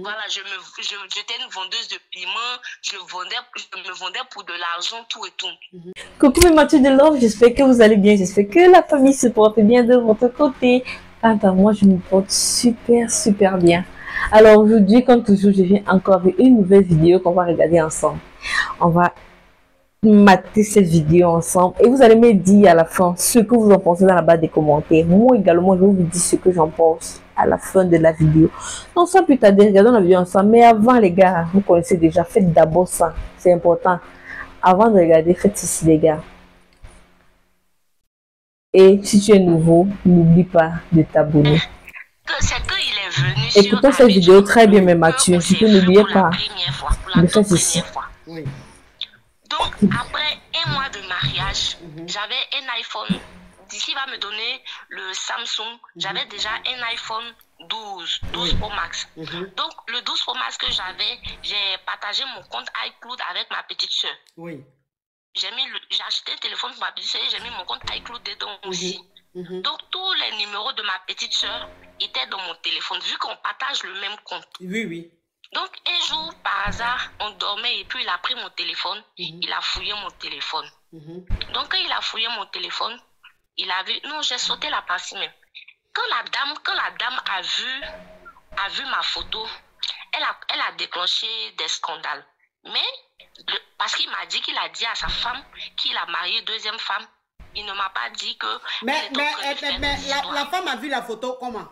Voilà, j'étais une vendeuse de piments, je me vendais pour de l'argent, tout et tout. Coucou mes Mathieu de Love, j'espère que vous allez bien, j'espère que la famille se porte bien de votre côté. Moi je me porte super bien. Alors aujourd'hui, comme toujours, je viens encore avec une nouvelle vidéo qu'on va regarder ensemble. On va mater cette vidéo ensemble et vous allez me dire à la fin ce que vous en pensez dans la barre des commentaires. Moi également, je vais vous dire ce que j'en pense à la fin de la vidéo. Donc sans plus tarder, regardons la vidéo ensemble. Mais avant les gars, vous connaissez déjà, faites d'abord ça, c'est important. Avant de regarder, faites ceci les gars. Et si tu es nouveau, n'oublie pas de t'abonner. Écoutez cette vidéo très bien, mais Mathieu, surtout n'oubliez pas de faire ceci. Oui. Donc, après un mois de mariage, j'avais un iPhone. D'ici, il va me donner le Samsung. J'avais déjà un iPhone 12 Pro Max. Donc, le 12 Pro Max que j'avais, j'ai partagé mon compte iCloud avec ma petite soeur. Oui. J'ai acheté un téléphone pour ma petite soeur et j'ai mis mon compte iCloud dedans aussi. Donc, tous les numéros de ma petite soeur étaient dans mon téléphone, vu qu'on partage le même compte. Oui. Donc, un jour, par hasard, on dormait et puis il a pris mon téléphone, il a fouillé mon téléphone. Donc, quand il a fouillé mon téléphone, il a vu... Non, j'ai sauté la partie même. Quand la dame a vu ma photo, elle a déclenché des scandales. Mais, parce qu'il m'a dit qu'il a dit à sa femme qu'il a marié deuxième femme, il ne m'a pas dit que... Mais la femme a vu la photo comment?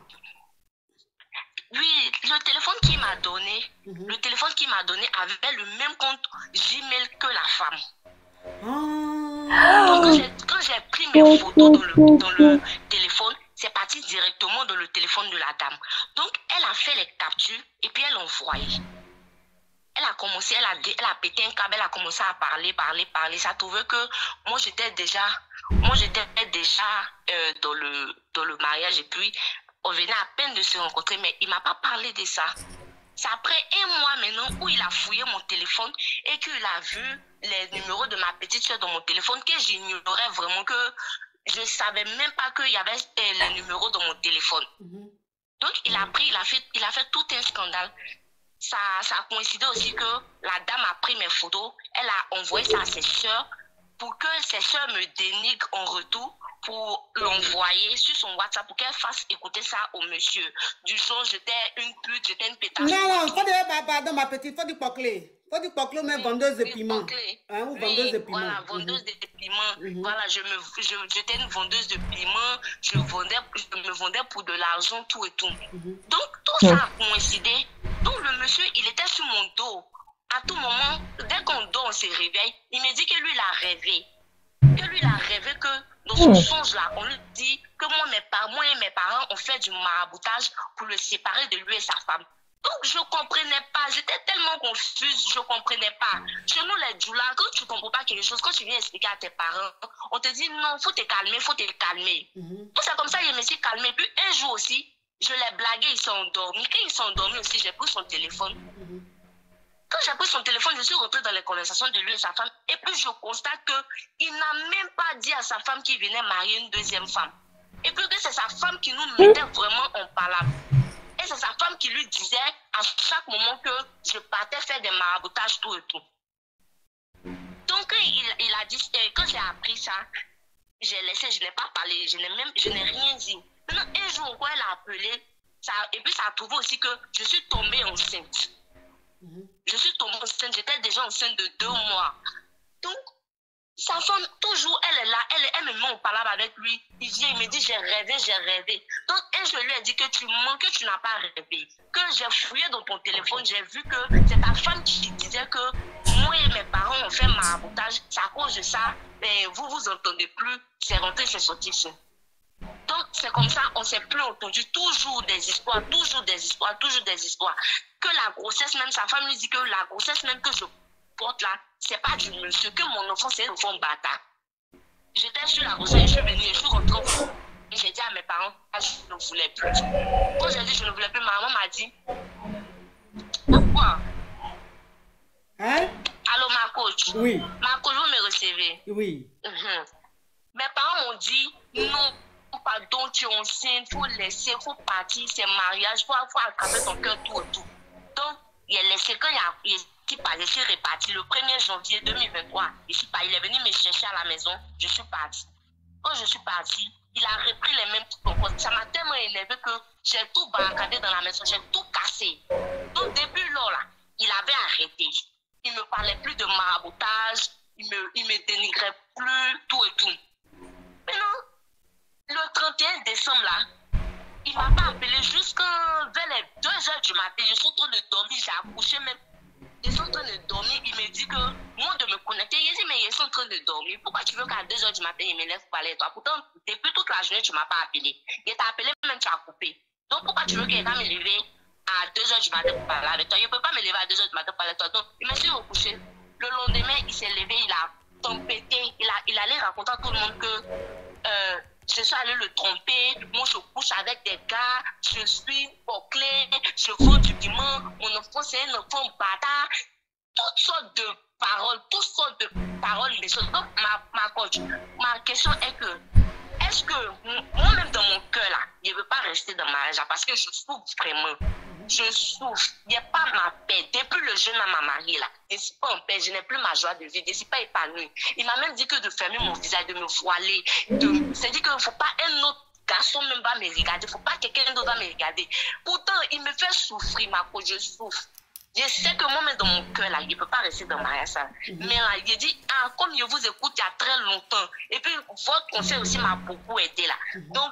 Oui, le téléphone qu'il m'a donné, avait le même compte Gmail que la femme. Donc quand j'ai pris mes photos dans le téléphone, c'est parti directement dans le téléphone de la dame. Donc elle a fait les captures et puis elle a envoyé. Elle a pété un câble, elle a commencé à parler. Ça trouvait que moi j'étais déjà dans le mariage et puis on venait à peine de se rencontrer, mais il ne m'a pas parlé de ça. C'est après un mois maintenant où il a fouillé mon téléphone et qu'il a vu les numéros de ma petite soeur dans mon téléphone que j'ignorais vraiment, que je ne savais même pas qu'il y avait les numéros dans mon téléphone. Donc il a fait tout un scandale. Ça a coïncidé aussi que la dame a pris mes photos, elle a envoyé ça à ses soeurs pour que ses soeurs me dénigrent en retour, pour l'envoyer sur son WhatsApp pour qu'elle fasse écouter ça au monsieur. Du genre, j'étais une pute, j'étais une pétasse. Non, pardon, ma petite, faut du poclé. Faut du poclé, mais vendeuse de piment. Ou vendeuse de piment. Voilà, vendeuse de piment. Voilà, j'étais une vendeuse de piment, je me vendais pour de l'argent, tout et tout. Donc, tout ça a coïncidé. Donc, le monsieur, il était sur mon dos. À tout moment, dès qu'on dort, on se réveille, il me dit que lui, il a rêvé. Que dans son songe là, on lui dit que moi et mes parents ont fait du maraboutage pour le séparer de lui et sa femme. Donc je comprenais pas, j'étais tellement confuse, je comprenais pas. Chez nous les djoulas, quand tu comprends pas quelque chose, quand tu viens expliquer à tes parents, on te dit non, faut te calmer. Donc c'est comme ça je me suis calmée. Puis un jour aussi, je l'ai blagué, ils sont endormis. Quand ils sont endormis aussi, j'ai pris son téléphone. Quand j'ai pris son téléphone, je suis rentrée dans les conversations de lui et sa femme. Et puis, je constate qu'il n'a même pas dit à sa femme qu'il venait marier une deuxième femme. Et puis, que c'est sa femme qui nous mettait vraiment en palabre. Et c'est sa femme qui lui disait à chaque moment que je partais faire des maraboutages, tout et tout. Donc, il a dit, quand j'ai appris ça, j'ai laissé, je n'ai pas parlé, je n'ai rien dit. Maintenant, un jour, quand elle a appelé, et puis ça a trouvé aussi que je suis tombée enceinte. Je suis tombée enceinte, j'étais déjà enceinte de 2 mois. Donc, sa femme, toujours, elle est là, elle me met en palabre avec lui. Il vient, il me dit, j'ai rêvé. Donc, je lui ai dit que tu mens, que tu n'as pas rêvé. Que j'ai fouillé dans ton téléphone, j'ai vu que c'est ta femme qui disait que moi et mes parents ont fait maraboutage. C'est à cause de ça, vous vous entendez plus, c'est rentré, c'est sorti. Donc, c'est comme ça, on ne s'est plus entendu. Toujours des histoires. Que la grossesse même, sa femme lui dit que la grossesse même que je porte là, c'est pas du monsieur, que mon enfant, c'est un enfant bâtard. J'étais sur la grossesse, je suis venue, je suis rentrée. Et j'ai dit à mes parents, je ne voulais plus. Quand j'ai dit je ne voulais plus, ma maman m'a dit, pourquoi? Allô, ma coach? Oui. Ma coach, vous me recevez? Oui. Mes parents m'ont dit, non. Pardon, tu es enceinte, il faut laisser, il faut partir, c'est mariage, il faut attraper ton cœur tout et tout. que quand je suis reparti le 1er janvier 2023, il est venu me chercher à la maison, je suis partie. Quand je suis partie, il a repris les mêmes propos. Ça m'a tellement énervé que j'ai tout barricadé dans la maison, j'ai tout cassé. Donc depuis là, il avait arrêté. Il ne me parlait plus de maraboutage, il me dénigrait plus, tout et tout. Maintenant, le 31 décembre, là, il ne m'a pas appelé jusqu'à vers les 2 heures du matin. Je suis en train de dormir, j'ai accouché même. Je suis en train de dormir, il me dit que moi de me connecter. Il dit, mais je suis en train de dormir. Pourquoi tu veux qu'à 2 heures du matin, il me laisse parler toi? Pourtant, depuis toute la journée, tu ne m'as pas appelé. Il t'a appelé, même tu as coupé. Donc, pourquoi tu veux qu'il va me lever à 2 heures du matin pour parler avec toi? Je ne peux pas me lever à 2 heures du matin pour parler avec toi. Donc, il me suis recouché. Le lendemain, il s'est levé, il a tempêté. Il allait raconter à tout le monde que je suis allé le tromper. Moi, je couche avec des gars. Je suis bouclé. Je vends du piment. Mon enfant, c'est un enfant bâtard. Toutes sortes de paroles, des choses. Donc, ma question est que, est-ce que moi-même dans mon cœur, là, je ne veux pas rester dans ma mariage parce que je souffre vraiment. Je souffre. Il n'y a pas ma paix. Depuis le jeune homme m'a marié, là, je ne suis pas en paix. Je n'ai plus ma joie de vivre. Je ne suis pas épanouie. Il m'a même dit que de fermer mon visage, de me voiler. C'est-à-dire qu'il ne faut pas un autre garçon même va me regarder. Il ne faut pas quelqu'un d'autre va me regarder. Pourtant, il me fait souffrir, ma peau. Je souffre. Je sais que moi-même dans mon cœur, là, je ne peux pas rester dans ma mariage. Mais là, il dit, comme je vous écoute il y a très longtemps. Et puis, votre conseil aussi m'a beaucoup aidé, là. Donc,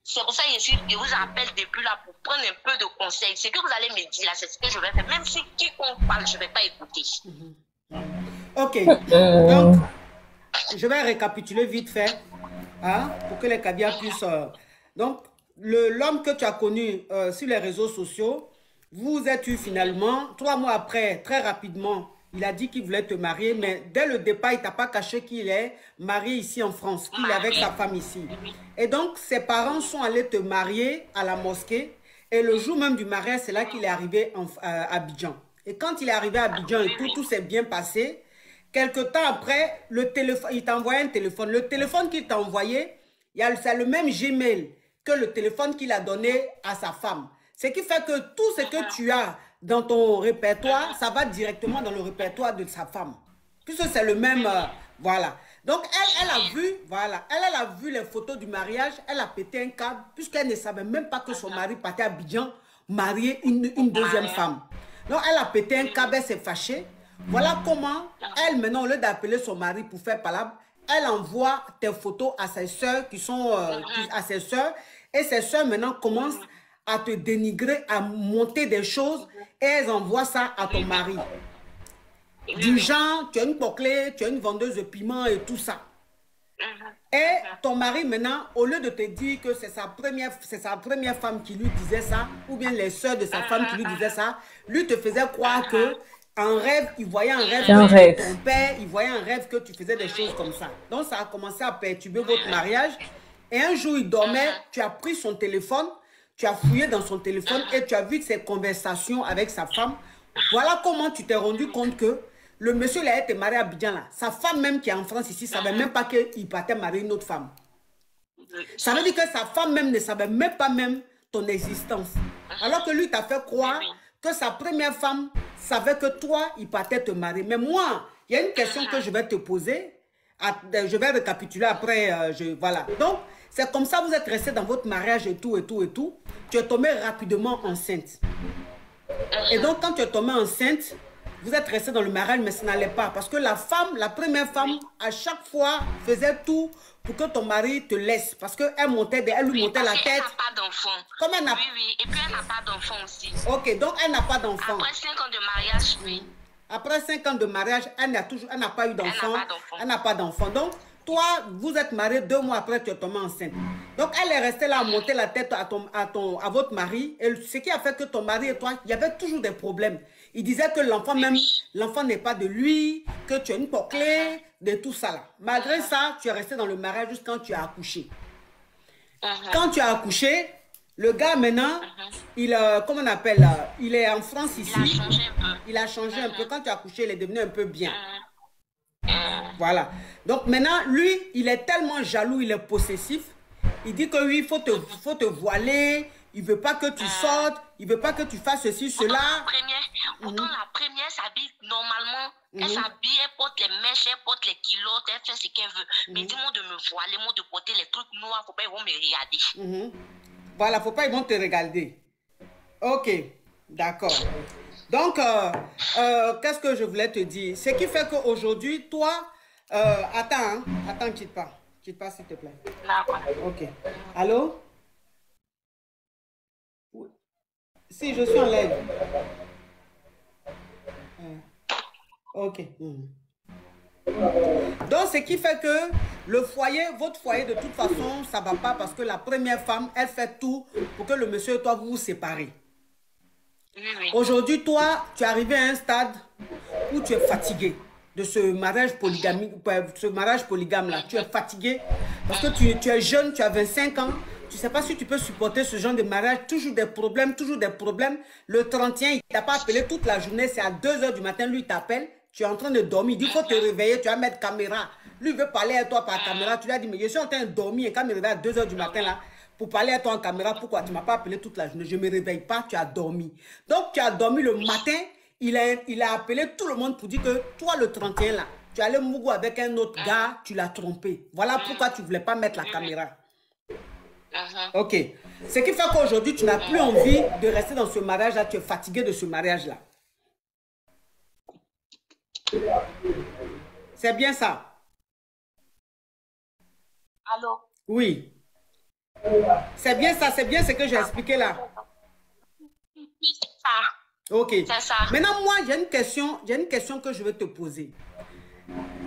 c'est pour ça que je vous appelle depuis là pour prendre un peu de conseils. Ce que vous allez me dire là, c'est ce que je vais faire. Même si quiconque parle, je ne vais pas écouter. Ok. Donc, je vais récapituler vite fait pour que les Kabias puissent... Donc, l'homme que tu as connu sur les réseaux sociaux, vous êtes eu finalement, 3 mois après, très rapidement, il a dit qu'il voulait te marier, mais dès le départ, il ne t'a pas caché qu'il est marié ici en France, qu'il est avec sa femme ici. Et donc, ses parents sont allés te marier à la mosquée. Et le jour même du mariage, c'est là qu'il est arrivé à Abidjan. Et quand il est arrivé à Abidjan et tout s'est bien passé, quelque temps après, le téléphone, il t'a envoyé un téléphone. Le téléphone qu'il t'a envoyé, c'est le même Gmail que le téléphone qu'il a donné à sa femme. Ce qui fait que tout ce que tu as dans ton répertoire, ça va directement dans le répertoire de sa femme. Puisque c'est le même, voilà. Donc, elle a vu, voilà, elle a vu les photos du mariage, elle a pété un câble, puisqu'elle ne savait même pas que son mari partait à Abidjan marier une deuxième femme. Donc, elle a pété un câble, elle s'est fâchée. Voilà comment, elle, maintenant, au lieu d'appeler son mari pour faire palabre, elle envoie tes photos à ses soeurs qui sont, à ses soeurs, et ses soeurs, maintenant, commencent à te dénigrer, à monter des choses, et elles envoient ça à ton mari. Du genre, tu as une bouclée, tu as une vendeuse de piment et tout ça. Et ton mari, maintenant, au lieu de te dire que c'est sa première femme qui lui disait ça, ou bien les soeurs de sa femme qui lui disaient ça, lui te faisait croire que en rêve, il voyait un rêve que ton père, il voyait un rêve que tu faisais des choses comme ça. Donc, ça a commencé à perturber votre mariage. Et un jour, il dormait, tu as pris son téléphone, tu as fouillé dans son téléphone et tu as vu ses conversations avec sa femme. Voilà comment tu t'es rendu compte que le monsieur, il a été marié à Abidjan là. Sa femme même qui est en France ici, ne savait même pas qu'il partait marier une autre femme. Ça veut dire que sa femme même ne savait même pas même ton existence. Alors que lui t'a fait croire que sa première femme savait que toi, il partait te marier. Mais moi, il y a une question que je vais te poser. Je vais récapituler après. Voilà. Donc, c'est comme ça, vous êtes resté dans votre mariage et tout, et tout, et tout. Tu es tombé rapidement enceinte. Et donc, quand tu es tombé enceinte, vous êtes resté dans le mariage, mais ça n'allait pas. Parce que la femme, la première femme, à chaque fois, faisait tout pour que ton mari te laisse. Parce qu'elle lui montait la tête. Elle n'a pas d'enfant. Comme elle n'a... Oui. Et puis elle n'a pas d'enfant aussi. Ok, donc elle n'a pas d'enfant. Après 5 ans de mariage, oui. Après 5 ans de mariage, elle n'a pas eu d'enfant. Elle n'a pas d'enfant. Donc, toi, vous êtes mariés 2 mois après, tu es tombée enceinte. Donc, elle est restée là à monter la tête à votre mari. Et ce qui a fait que ton mari et toi, il y avait toujours des problèmes. Il disait que l'enfant même, l'enfant n'est pas de lui, que tu as une bouclée, de tout ça là. Malgré ça, tu es resté dans le mariage jusqu'à quand tu as accouché. Quand tu as accouché, le gars maintenant, comment on appelle, il est en France ici. Il a changé un peu. Il a changé un peu. Quand tu as accouché, il est devenu un peu bien. Voilà. Donc maintenant, lui, il est tellement jaloux, il est possessif. Il dit que oui, il faut te voiler. Il ne veut pas que tu sortes. Il ne veut pas que tu fasses ceci, cela. Autant la Elle s'habille, elle porte les mèches, elle porte les kilos, elle fait ce qu'elle veut. Mais dis-moi de me voiler, moi de porter les trucs noirs, faut pas ils vont me regarder. Voilà, faut pas ils vont te regarder. Ok, d'accord. Donc, qu'est-ce que je voulais te dire? Ce qui fait qu'aujourd'hui, toi, attends, quitte pas. Quitte pas, s'il te plaît. D'accord. Ok. Allô? Oui. Si, je suis en live. Ok. Donc, ce qui fait que le foyer, votre foyer, de toute façon, ça ne va pas parce que la première femme, elle fait tout pour que le monsieur et toi, vous vous séparez. Oui. Aujourd'hui, toi, tu es arrivé à un stade où tu es fatigué de ce mariage polygame-là. Tu es fatigué parce que tu es jeune, tu as 25 ans. Tu ne sais pas si tu peux supporter ce genre de mariage. Toujours des problèmes, toujours des problèmes. Le 31, il ne t'a pas appelé toute la journée. C'est à 2 h du matin, lui, il t'appelle. Tu es en train de dormir. Il dit, il faut te réveiller. Tu vas mettre caméra. Lui, il veut parler à toi par caméra. Tu lui as dit, mais je suis en train de dormir. Et quand il me réveille à 2 h du matin, là, pour parler à toi en caméra, pourquoi tu ne m'as pas appelé toute la journée? Je ne me réveille pas, tu as dormi. Donc, tu as dormi le matin. Il a appelé tout le monde pour dire que toi, le 31, là, tu allais mougou avec un autre gars, tu l'as trompé. Voilà pourquoi tu ne voulais pas mettre la caméra. Ok. Ce qui fait qu'aujourd'hui, tu n'as plus envie de rester dans ce mariage-là. Tu es fatigué de ce mariage-là. C'est bien ça? Allô? Oui. C'est bien ça, c'est bien ce que j'ai expliqué là. C'est ça. Ok. C'est ça. Maintenant, moi, j'ai une question que je vais te poser.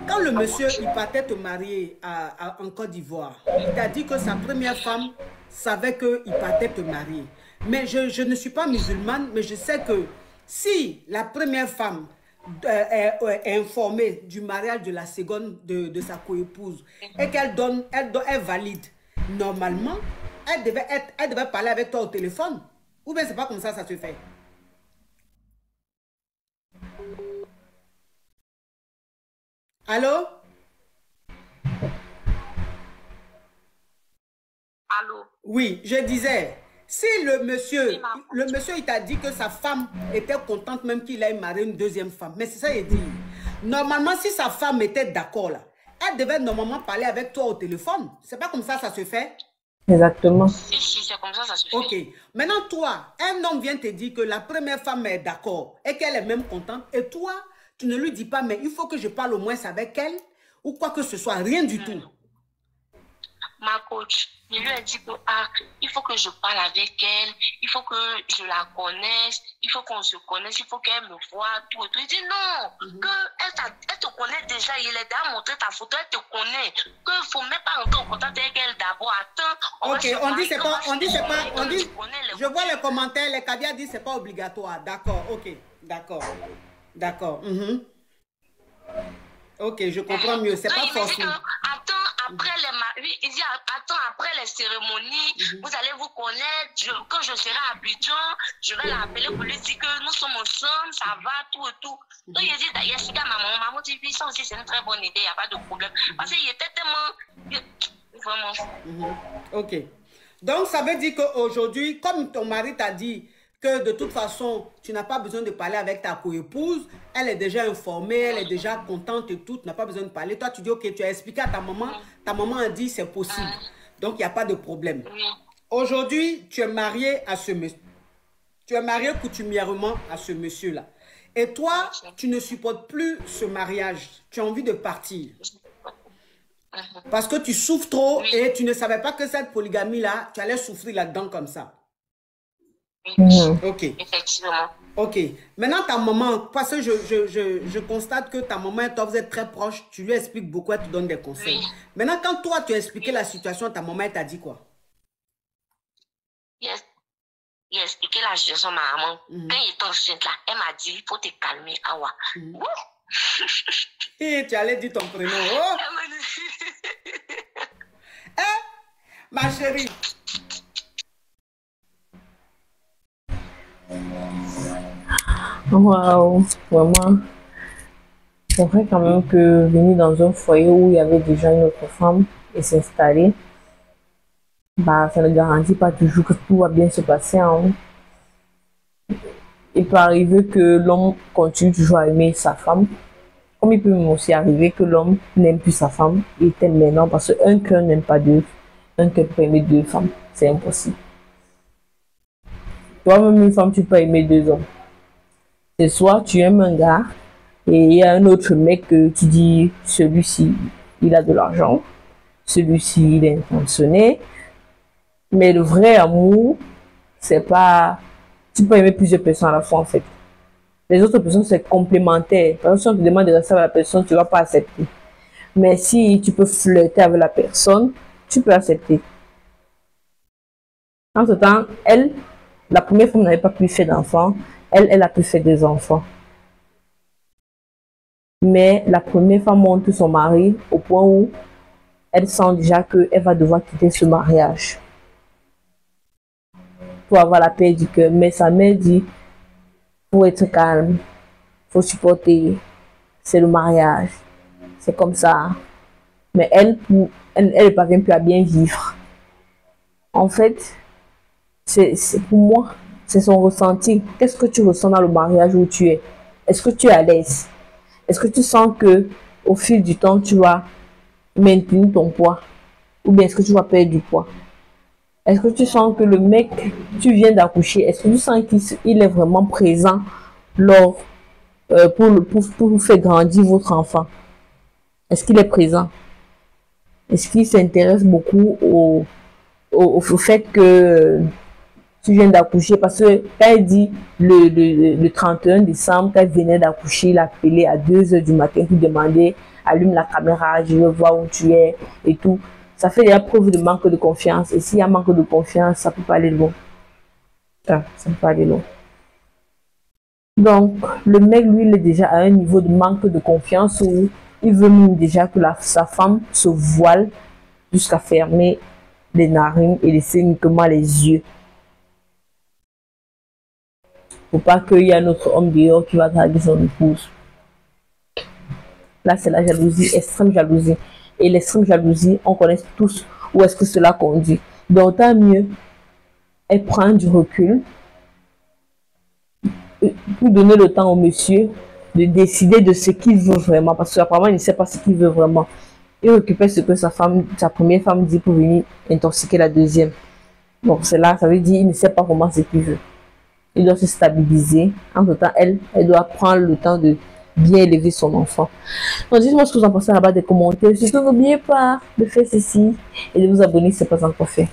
Quand le monsieur, il partait te marier en Côte d'Ivoire, il t'a dit que sa première femme savait qu'il partait te marier. Mais je ne suis pas musulmane, mais je sais que si la première femme est informée du mariage de la seconde de sa coépouse et qu'elle elle valide, normalement, elle devait parler avec toi au téléphone. Ou bien c'est pas comme ça se fait. Allô? Allô? Oui, je disais, si le monsieur, il t'a dit que sa femme était contente même qu'il ait marié une deuxième femme, mais c'est ça il dit. Normalement, si sa femme était d'accord là, elle devait normalement parler avec toi au téléphone. C'est pas comme ça se fait? Exactement. Si, c'est comme ça se fait. Ok. Maintenant, toi, un homme vient te dire que la première femme est d'accord et qu'elle est même contente. Et toi, tu ne lui dis pas, mais il faut que je parle au moins avec elle ou quoi que ce soit. Rien du tout. Ma coach, je lui ai dit que il faut que je parle avec elle, il faut que je la connaisse, il faut qu'on se connaisse, il faut qu'elle me voie, tout et tout. Il dit non, elle te connaît déjà, il est déjà montré ta photo, elle te connaît, qu'il ne faut même pas rentrer en contact avec elle d'abord. Attends, ok, on dit c'est pas, je vois les commentaires, les caviars disent c'est pas obligatoire. D'accord, ok, d'accord. Ok, je comprends mieux, c'est pas forcément. Après les mariés, il dit attends, après les cérémonies, vous allez vous connaître. Quand je serai à Abidjan, je vais l'appeler pour lui dire que nous sommes ensemble, ça va, tout et tout. Donc il dit d'ailleurs, maman dit oui, ça aussi c'est une très bonne idée, il n'y a pas de problème. Parce qu'il était tellement. Vraiment. Ok. Donc ça veut dire qu'aujourd'hui, comme ton mari t'a dit que de toute façon, tu n'as pas besoin de parler avec ta coépouse, elle est déjà informée, elle est déjà contente et tout, tu n'as pas besoin de parler. Toi, tu dis, ok, tu as expliqué à ta maman a dit c'est possible. Donc, il n'y a pas de problème. Aujourd'hui, tu es marié à ce monsieur. Tu es marié coutumièrement à ce monsieur-là. Et toi, tu ne supportes plus ce mariage. Tu as envie de partir. Parce que tu souffres trop et tu ne savais pas que cette polygamie-là, tu allais souffrir là-dedans comme ça. Ok. Effectivement. Ok. Maintenant, ta maman, parce que je constate que ta maman et toi, vous êtes très proches, tu lui expliques beaucoup, elle te donne des conseils. Maintenant, quand toi, tu as expliqué la situation à ta maman, elle t'a dit quoi? Il a expliqué la situation à ma maman. Quand il est enceinte là, elle m'a dit, il faut te calmer, Awa. Et tu allais dire ton prénom. Oh. Ma chérie. Waouh, vraiment. C'est vrai quand même que venir dans un foyer où il y avait déjà une autre femme et s'installer, bah, ça ne garantit pas toujours que tout va bien se passer. Hein. Il peut arriver que l'homme continue toujours à aimer sa femme Comme il peut même aussi arriver que l'homme n'aime plus sa femme, il t'aime maintenant parce qu'un cœur n'aime pas deux, un cœur peut aimer deux femmes. C'est impossible. Toi-même, une femme, tu peux aimer deux hommes. C'est soit tu aimes un gars et il y a un autre mec que tu dis, celui-ci, il a de l'argent, celui-ci, il est intentionné. Mais le vrai amour, c'est pas... Tu peux aimer plusieurs personnes à la fois, en fait. Les autres personnes, c'est complémentaire. Par exemple, si on te demande de rester avec la personne, tu ne vas pas accepter. Mais si tu peux flirter avec la personne, tu peux accepter. En ce temps, elle, la première femme n'avait pas pu faire d'enfants. Elle a pu faire des enfants. Mais la première femme monte son mari au point où elle sent déjà qu'elle va devoir quitter ce mariage pour avoir la paix du cœur. Mais sa mère dit, pour être calme, faut supporter, c'est le mariage, c'est comme ça. Mais elle ne parvient plus à bien vivre. En fait, pour moi, c'est son ressenti. Qu'est-ce que tu ressens dans le mariage où tu es? Est-ce que tu es à l'aise? Est-ce que tu sens que au fil du temps, tu vas maintenir ton poids? Ou bien est-ce que tu vas perdre du poids? Est-ce que tu sens que le mec, tu viens d'accoucher, est-ce que tu sens qu'il est vraiment présent lors, pour faire grandir votre enfant? Est-ce qu'il est présent? Est-ce qu'il s'intéresse beaucoup au fait que tu viens d'accoucher? Parce que quand elle dit le 31 décembre, quand elle venait d'accoucher, il a appelé à 2 h du matin pour demander, allume la caméra, je veux voir où tu es et tout. Ça fait déjà preuve de manque de confiance. Et s'il y a manque de confiance, ça peut pas aller loin. Ça peut pas aller loin. Donc, le mec, lui, il est déjà à un niveau de manque de confiance où il veut même déjà que sa femme se voile jusqu'à fermer les narines et laisser uniquement les yeux. Pour pas qu'il y ait un autre homme dehors qui va draguer son épouse. Là, c'est la jalousie, extrême jalousie. Et l'extrême jalousie, on connaît tous où est-ce que cela conduit. Donc, tant mieux, elle prend du recul pour donner le temps au monsieur de décider de ce qu'il veut vraiment. Parce qu'apparemment, il ne sait pas ce qu'il veut vraiment. Il récupère ce que sa première femme dit pour venir intoxiquer la deuxième. Donc, c'est là, ça veut dire qu'il ne sait pas vraiment ce qu'il veut. Il doit se stabiliser. En tout temps, elle doit prendre le temps de bien élever son enfant. Donc, dites-moi ce que vous en pensez là-bas des commentaires. Surtout, n'oubliez pas de faire ceci et de vous abonner si ce n'est pas encore fait.